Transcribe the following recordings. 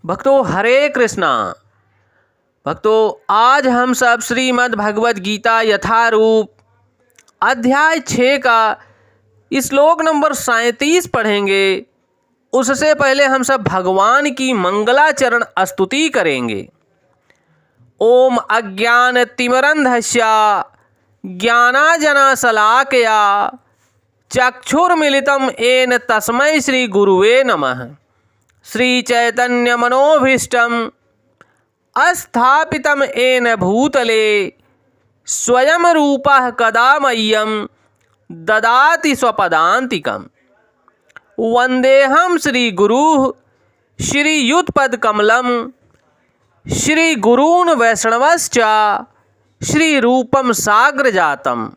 भक्तों हरे कृष्णा। भक्तों आज हम सब श्रीमद् भगवद गीता यथारूप अध्याय 6 का श्लोक नंबर 37 पढ़ेंगे। उससे पहले हम सब भगवान की मंगलाचरण स्तुति करेंगे। ओम अज्ञानतिमिरन्धस्य ज्ञानांजनशलाकया चक्षुर्मिलितं येन तस्मै श्री गुरुवे नमः। श्री चैतन्य मनोभीष्टं स्थापितं येन भूतले स्वयं रूपः कदा मह्यं ददाति स्वपदान्तिकम्। वन्देऽहं श्री गुरुः श्रीयुतपदकमलं श्री गुरून् वैष्णवश्च श्री रूपं साग्रजातं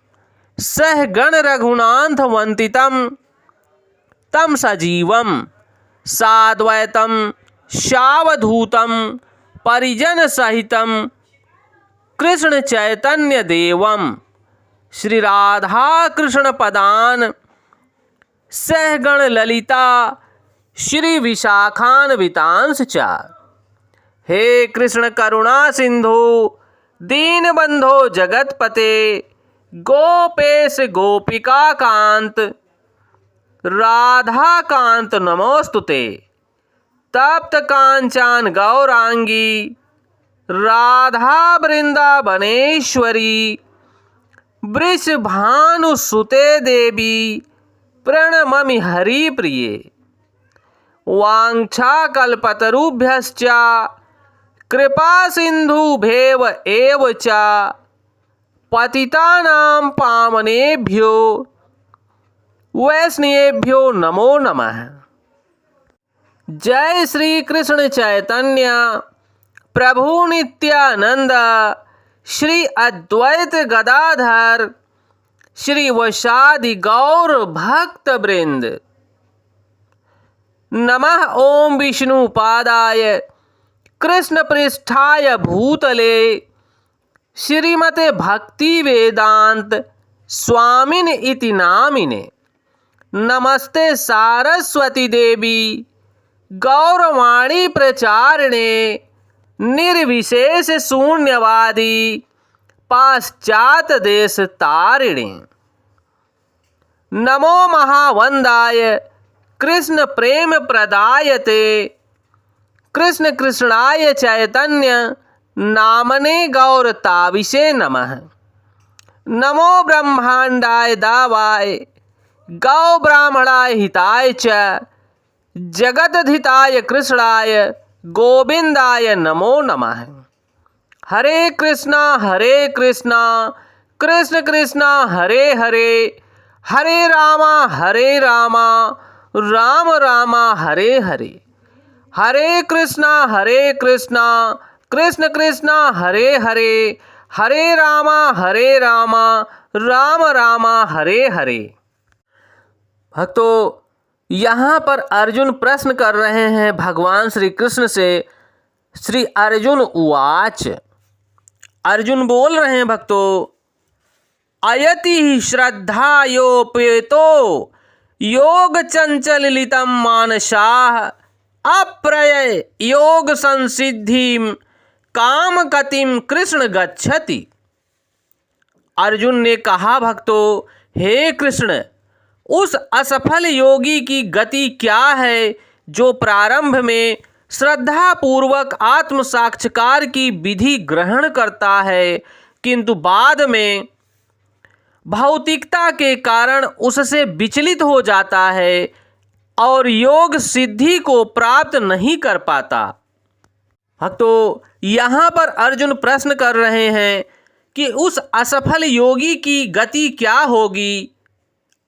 सह गण रघुनाथ वन्दितं तं सजीवं साद्वैतं सावधूतं परिजन सहितं कृष्ण चैतन्य देवं श्री राधा कृष्ण पदान सह गण ललिता श्री विशाखान्वितांश्च च। हे कृष्ण करुणा सिंधु दीनबंधो जगतपते गोपेश गोपिका कांत राधा कांत नमोस्तुते। तप्त कांचन गौरांगी राधा वृंदावनेश्वरी वृषभानुसुते देवी प्रणममि हरिप्रिये। वाञ्छाकल्पतरुभ्यश्च कृपा सिन्धुभ्येव एव च पतितानां पावनेभ्यो वैष्णवेभ्यो नमो नमः। जय श्री कृष्ण चैतन्य प्रभु नित्यानंद श्री अद्वैत गदाधर श्री वैशादि गौर भक्त वृंद। नमः ओम विष्णुपादाय कृष्ण पृष्ठाय भूतले श्रीमते भक्ति वेदांत स्वामिन इति नामिने। नमस्ते सारस्वती देवी गौरवाणी प्रचारिणे निर्विशेष शून्यवादी पाश्चात देश तारिणे। नमो महावंदाय कृष्ण प्रेम प्रदायते कृष्ण कृष्णाय चैतन्य नामने गौरताविषे नमः। नमो ब्रह्मांडाय दावाय गौ ब्राह्मणाय हिताय च जगदधिताय कृष्णाय गोविंदाय नमो नमः। हरे कृष्णा कृष्ण कृष्णा हरे हरे हरे रामा राम राम हरे हरे। हरे कृष्णा कृष्ण कृष्णा हरे हरे हरे राम राम राम हरे हरे। भक्तों यहाँ पर अर्जुन प्रश्न कर रहे हैं भगवान श्री कृष्ण से। श्री अर्जुन उवाच। अर्जुन बोल रहे हैं भक्तों, अयति श्रद्धायोपेतो योग चंचलितं मानसाः अप्रय योग संसिद्धिं काम गतिम कृष्ण गच्छति। अर्जुन ने कहा भक्तों, हे कृष्ण, उस असफल योगी की गति क्या है जो प्रारंभ में श्रद्धा पूर्वक आत्म साक्षात्कार की विधि ग्रहण करता है किंतु बाद में भौतिकता के कारण उससे विचलित हो जाता है और योग सिद्धि को प्राप्त नहीं कर पाता। भक्तों यहाँ पर अर्जुन प्रश्न कर रहे हैं कि उस असफल योगी की गति क्या होगी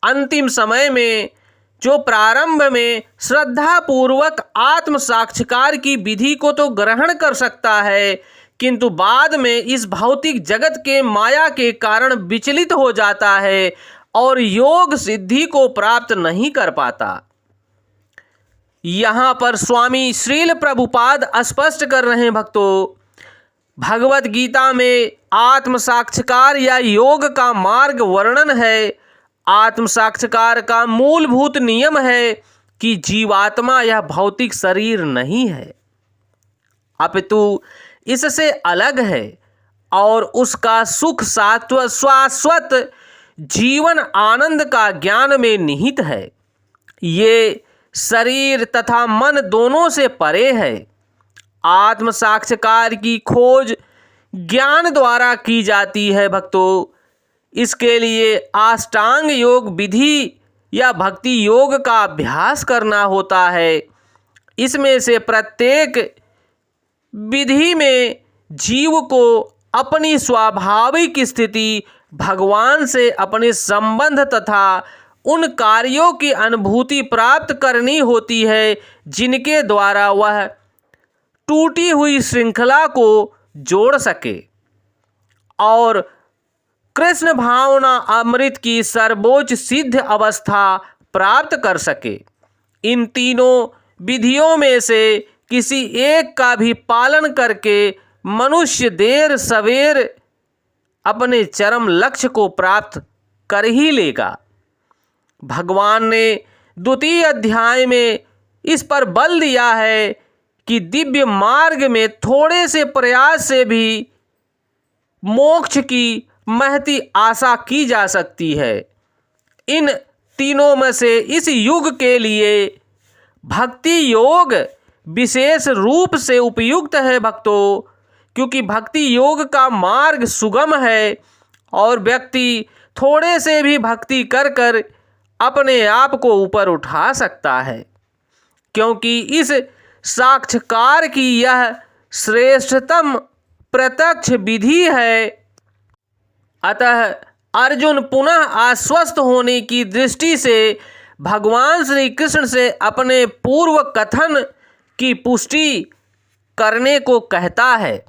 अंतिम समय में, जो प्रारंभ में श्रद्धा पूर्वक आत्म साक्षात्कार की विधि को तो ग्रहण कर सकता है किंतु बाद में इस भौतिक जगत के माया के कारण विचलित हो जाता है और योग सिद्धि को प्राप्त नहीं कर पाता। यहाँ पर स्वामी श्रील प्रभुपाद स्पष्ट कर रहे हैं भक्तों, भगवत गीता में आत्म साक्षात्कार या योग का मार्ग वर्णन है। आत्म साक्षात्कार का मूलभूत नियम है कि जीवात्मा यह भौतिक शरीर नहीं है। अपितु इससे अलग है और उसका सुख शाश्वत जीवन आनंद का ज्ञान में निहित है। ये शरीर तथा मन दोनों से परे है। आत्म साक्षात्कार की खोज ज्ञान द्वारा की जाती है भक्तों। इसके लिए अष्टांग योग विधि या भक्ति योग का अभ्यास करना होता है। इसमें से प्रत्येक विधि में जीव को अपनी स्वाभाविक स्थिति, भगवान से अपने संबंध तथा उन कार्यों की अनुभूति प्राप्त करनी होती है जिनके द्वारा वह टूटी हुई श्रृंखला को जोड़ सके और कृष्ण भावना अमृत की सर्वोच्च सिद्ध अवस्था प्राप्त कर सके। इन तीनों विधियों में से किसी एक का भी पालन करके मनुष्य देर सवेर अपने चरम लक्ष्य को प्राप्त कर ही लेगा। भगवान ने द्वितीय अध्याय में इस पर बल दिया है कि दिव्य मार्ग में थोड़े से प्रयास से भी मोक्ष की महती आशा की जा सकती है। इन तीनों में से इस युग के लिए भक्ति योग विशेष रूप से उपयुक्त है भक्तों, क्योंकि भक्ति योग का मार्ग सुगम है और व्यक्ति थोड़े से भी भक्ति कर कर अपने आप को ऊपर उठा सकता है, क्योंकि इस साक्षात्कार की यह श्रेष्ठतम प्रत्यक्ष विधि है। अतः अर्जुन पुनः आश्वस्त होने की दृष्टि से भगवान श्री कृष्ण से अपने पूर्व कथन की पुष्टि करने को कहता है।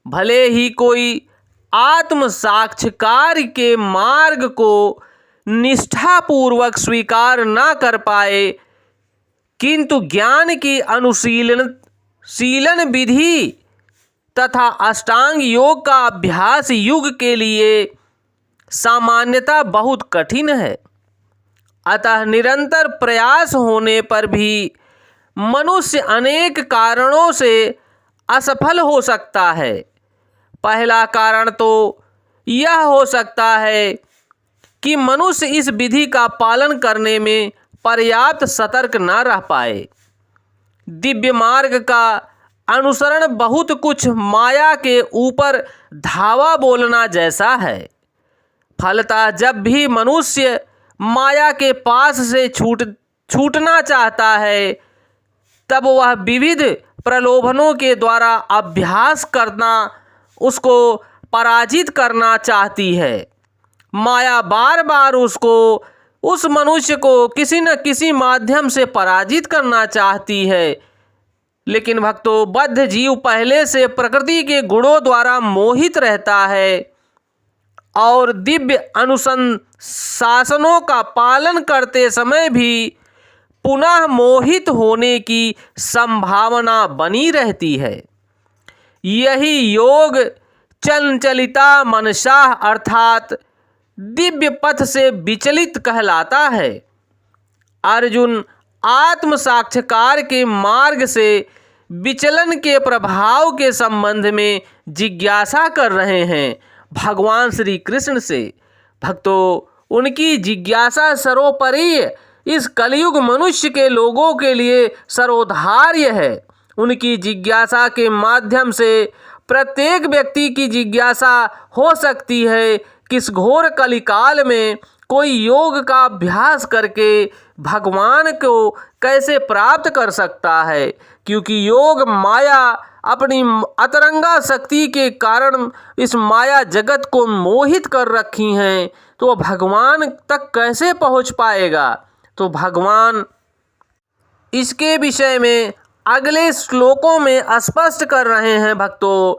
भले ही कोई आत्म साक्षात्कार के मार्ग को निष्ठापूर्वक स्वीकार न कर पाए, किंतु ज्ञान की अनुशीलन विधि तथा अष्टांग योग का अभ्यास युग के लिए सामान्यतः बहुत कठिन है। अतः निरंतर प्रयास होने पर भी मनुष्य अनेक कारणों से असफल हो सकता है। पहला कारण तो यह हो सकता है कि मनुष्य इस विधि का पालन करने में पर्याप्त सतर्क न रह पाए। दिव्य मार्ग का अनुसरण बहुत कुछ माया के ऊपर धावा बोलना जैसा है। फलतः जब भी मनुष्य माया के पास से छूटना चाहता है, तब वह विविध प्रलोभनों के द्वारा अभ्यास करना उसको पराजित करना चाहती है। माया बार बार उस मनुष्य को किसी न किसी माध्यम से पराजित करना चाहती है। लेकिन भक्तों, बद्ध जीव पहले से प्रकृति के गुणों द्वारा मोहित रहता है और दिव्य अनुशासनों का पालन करते समय भी पुनः मोहित होने की संभावना बनी रहती है। यही योग चंचलिता मनसाह अर्थात दिव्य पथ से विचलित कहलाता है। अर्जुन आत्म साक्षात्कार के मार्ग से विचलन के प्रभाव के संबंध में जिज्ञासा कर रहे हैं भगवान श्री कृष्ण से। भक्तों, उनकी जिज्ञासा सर्वोपरि इस कलयुग मनुष्य के लोगों के लिए सर्वोधार्य है। उनकी जिज्ञासा के माध्यम से प्रत्येक व्यक्ति की जिज्ञासा हो सकती है कि इस घोर कलिकाल में कोई योग का अभ्यास करके भगवान को कैसे प्राप्त कर सकता है, क्योंकि योग माया अपनी अतरंगा शक्ति के कारण इस माया जगत को मोहित कर रखी हैं, तो भगवान तक कैसे पहुंच पाएगा। तो भगवान इसके विषय में अगले श्लोकों में स्पष्ट कर रहे हैं। भक्तों,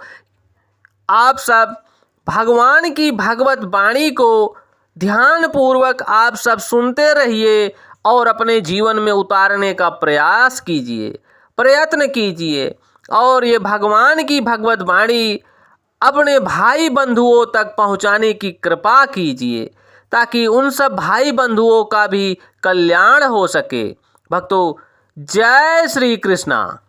आप सब भगवान की भगवत वाणी को ध्यानपूर्वक आप सब सुनते रहिए और अपने जीवन में उतारने का प्रयास कीजिए, प्रयत्न कीजिए और ये भगवान की भगवत वाणी अपने भाई बंधुओं तक पहुंचाने की कृपा कीजिए, ताकि उन सब भाई बंधुओं का भी कल्याण हो सके। भक्तों, जय श्री कृष्णा।